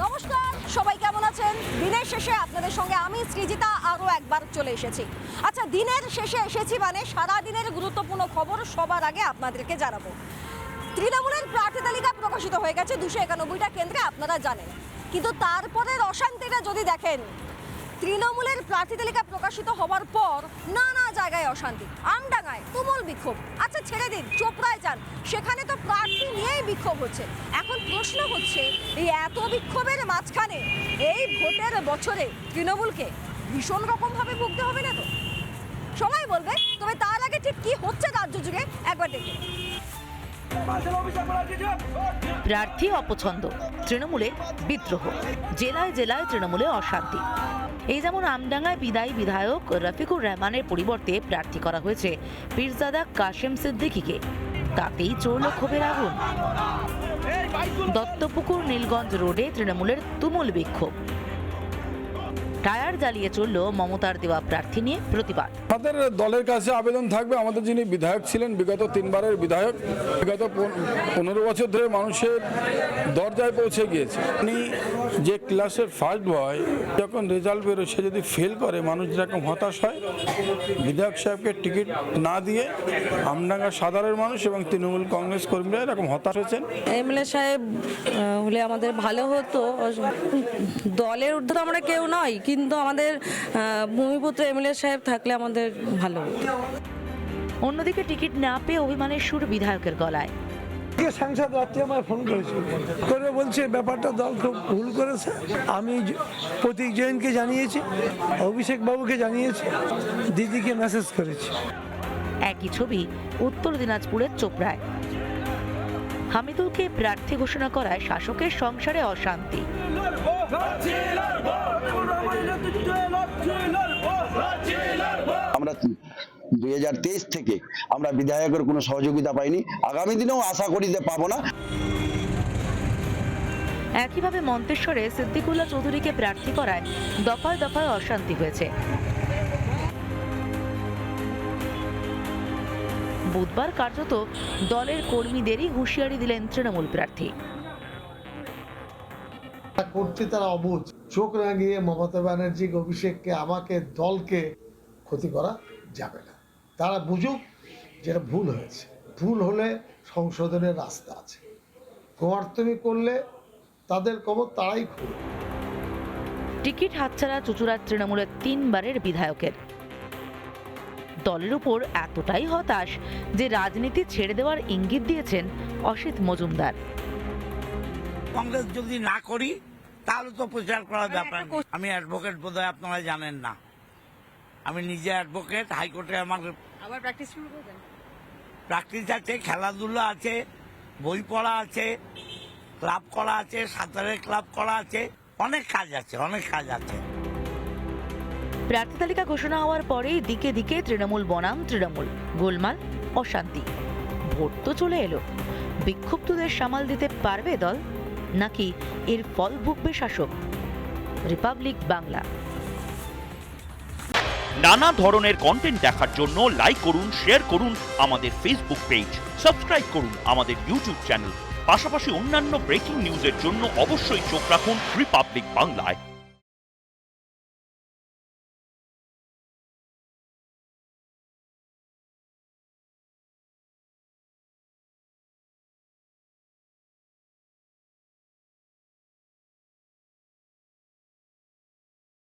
নমস্কার, সবাই কেমন আছেন? দিনের শেষে আপনাদের সঙ্গে আমি সৃজিতা আরও একবার চলে এসেছি। আচ্ছা, দিনের শেষে এসেছি মানে সারা দিনের গুরুত্বপূর্ণ খবর সবার আগে আপনাদেরকে জানাবো। তৃণমূলের প্রার্থী তালিকা প্রকাশিত হয়ে গেছে 291টা কেন্দ্রে, আপনারা জানেন। কিন্তু তারপরের অশান্তিটা যদি দেখেন, তৃণমূলের প্রার্থী তালিকা প্রকাশিত হওয়ার পর নানা জায়গায় অশান্তি। আমডাঙ্গায় তুমুল বিক্ষোভ। আচ্ছা ছেড়ে দিন, চোপড়ায় যান, সেখানে তো প্রার্থী নিয়েই বিক্ষোভ হচ্ছে। এখন প্রশ্ন হচ্ছে, এই এত বিক্ষোভের মাঝখানে এই ভোটের বছরে তৃণমূলকে ভীষণ রকমভাবে ভুগতে হবে না তো? সময় বলবে। তবে তার আগে ঠিক কি হচ্ছে রাজ্য জুড়ে একবার দেখে। প্রার্থী অপছন্দ, তৃণমূলে বিদ্রোহ, জেলায় জেলায় তৃণমূলে অশান্তি। এই যেমন আমডাঙ্গায় বিদায়ী বিধায়ক রফিকুর রহমানের পরিবর্তে প্রার্থী করা হয়েছে পীরজাদা কাশেম সিদ্দিকীকে। তাতেই চড়ল ক্ষোভের আগুন। দত্তপুকুর নীলগঞ্জ রোডে তৃণমূলের তুমুল বিক্ষোভ। টায়ার জ্বালিয়ে চলল মমতার দেওয়া প্রার্থী নিয়ে প্রতিবাদ। আমাদের দলের কাছে আবেদন থাকবে, আমাদের যিনি বিধায়ক ছিলেন, বিগত 3 বারের বিধায়ক, বিগত 15 বছর ধরে মানুষের দরজায় পৌঁছে গিয়েছে। উনি যে ক্লাসের ফার্স্ট বয়, যখন রেজাল্ট বেরোয় সে যদি ফেল করে, মানুষ যেরকম হতাশ হয়, বিধায়ক সাহেবকে টিকিট না দিয়ে আমডাঙ্গার সাধারণ মানুষ এবং তৃণমূল কংগ্রেস কর্মীরা এরকম হতাশ হয়েছেন। এমএলএ সাহেব হলে আমাদের ভালো হতো। দলের ঊর্ধ্বে আমরা কেউ নয়, কিন্তু আমাদের ভূমিপুত্র এমএলএ সাহেব থাকলে আমাদের ভালো হতো। অন্যদিকে টিকিট না পেয়ে অভিমানের সুর বিধায়কের গলায়। সাংসদ রাত্রে আমার ফোন করেছিল, করে বলছে ব্যাপারটা দল খুব ভুল করেছে। আমি প্রতীক জৈনকে জানিয়েছি, অভিষেক বাবুকে জানিয়েছি, দিদিকে মেসেজ করেছি। একই ছবি উত্তর দিনাজপুরের চোপড়ায়। হামিদুলকে প্রার্থী ঘোষণা করায় শাসকের সংসারে অশান্তি। আমরা 2023 থেকে আমরা বিধায়কের কোনো সহযোগিতা পাইনি, আগামী দিনেও আশা করি যে পাবো না। একইভাবে মন্তেশ্বরে সিদ্দিকুল্লাহ চৌধুরীকে প্রার্থী করায় দফায় দফায় অশান্তি হয়েছে। বুধবার কার্যত দলের কর্মীদেরই হুঁশিয়ারি দিলেন তৃণমূল প্রার্থী। করতে তারা অবুঝ, চোখ রাঙিয়ে মমতা ব্যানার্জি, অভিষেককে, আমাকে, দলকে ক্ষতি করা যাবে না। তারা বুঝুক যেটা ভুল হয়েছে, ভুল হলে সংশোধনের রাস্তা আছে। গোয়ার্তমি করলে তাদের কবর তারাই খুলবে। টিকিট হাতছাড়া চুচুড়ার তৃণমূলের 3 বারের বিধায়কের। দলের উপর এতটাই হতাশ যে রাজনীতি ছেড়ে দেওয়ার ইঙ্গিত দিয়েছেন অসিত মজুমদার। কংগ্রেস যদি না করি তাহলে তো প্রচার করার ব্যাপার। আমি অ্যাডভোকেট, বোধহয় আপনারা জানেন না। আমি নিজে অ্যাডভোকেট, হাইকোর্টে আমার প্র্যাকটিস আছে, খেলাধুলা আছে, বই পড়া আছে, ক্লাব করা আছে, সাঁতারের ক্লাব করা আছে, অনেক কাজ আছে, অনেক কাজ আছে। প্রার্থী তালিকা ঘোষণা হওয়ার পরেই দিকে দিকে তৃণমূল বনাম তৃণমূল, গোলমাল, অশান্তি। ভোট তো চলে এলো, বিক্ষুব্ধদের সামাল দিতে পারবে দল, নাকি এর ফল ভুগবে শাসক? রিপাবলিক বাংলা। নানা ধরনের কন্টেন্ট দেখার জন্য লাইক করুন, শেয়ার করুন আমাদের ফেসবুক পেজ, সাবস্ক্রাইব করুন আমাদের ইউটিউব চ্যানেল। পাশাপাশি অন্যান্য ব্রেকিং নিউজের জন্য অবশ্যই চোখ রাখুন রিপাবলিক বাংলায়।